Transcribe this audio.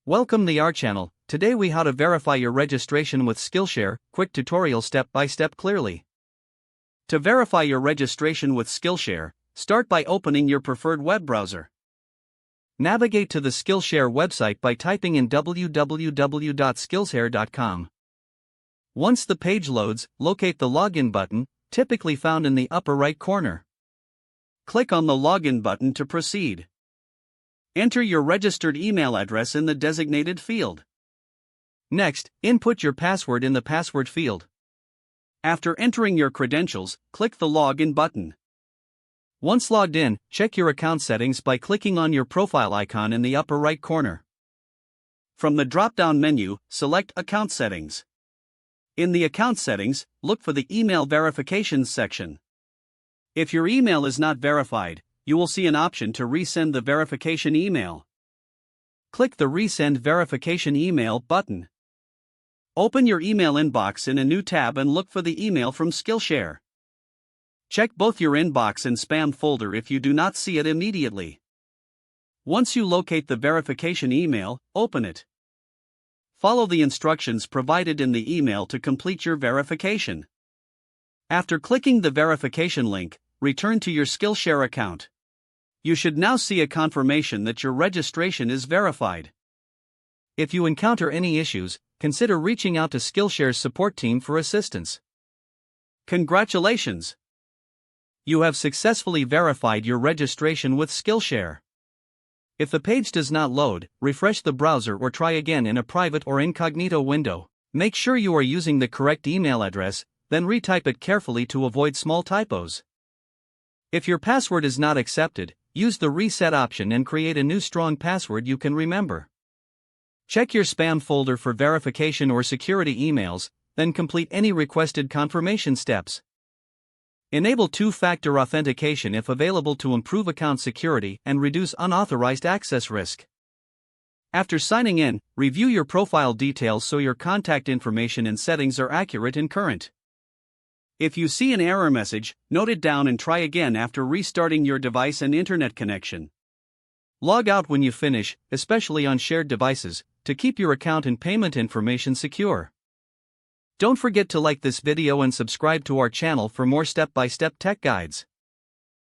Welcome to our channel. Today we how to verify your registration with Skillshare, quick tutorial step by step clearly. To verify your registration with Skillshare, start by opening your preferred web browser. Navigate to the Skillshare website by typing in www.skillshare.com. Once the page loads, locate the login button, typically found in the upper right corner. Click on the login button to proceed. Enter your registered email address in the designated field. Next, input your password in the password field. After entering your credentials, click the Login button. Once logged in, check your account settings by clicking on your profile icon in the upper right corner. From the drop-down menu, select Account Settings. In the Account Settings, look for the Email Verifications section. If your email is not verified, you will see an option to resend the verification email. Click the Resend Verification Email button. Open your email inbox in a new tab and look for the email from Skillshare. Check both your inbox and spam folder if you do not see it immediately. Once you locate the verification email, open it. Follow the instructions provided in the email to complete your verification. After clicking the verification link, return to your Skillshare account. You should now see a confirmation that your registration is verified. If you encounter any issues, consider reaching out to Skillshare's support team for assistance. Congratulations! You have successfully verified your registration with Skillshare. If the page does not load, refresh the browser or try again in a private or incognito window. Make sure you are using the correct email address, then retype it carefully to avoid small typos. If your password is not accepted, use the reset option and create a new strong password you can remember. Check your spam folder for verification or security emails, then complete any requested confirmation steps. Enable two-factor authentication if available to improve account security and reduce unauthorized access risk. After signing in, review your profile details so your contact information and settings are accurate and current. If you see an error message, note it down and try again after restarting your device and internet connection. Log out when you finish, especially on shared devices, to keep your account and payment information secure. Don't forget to like this video and subscribe to our channel for more step-by-step tech guides.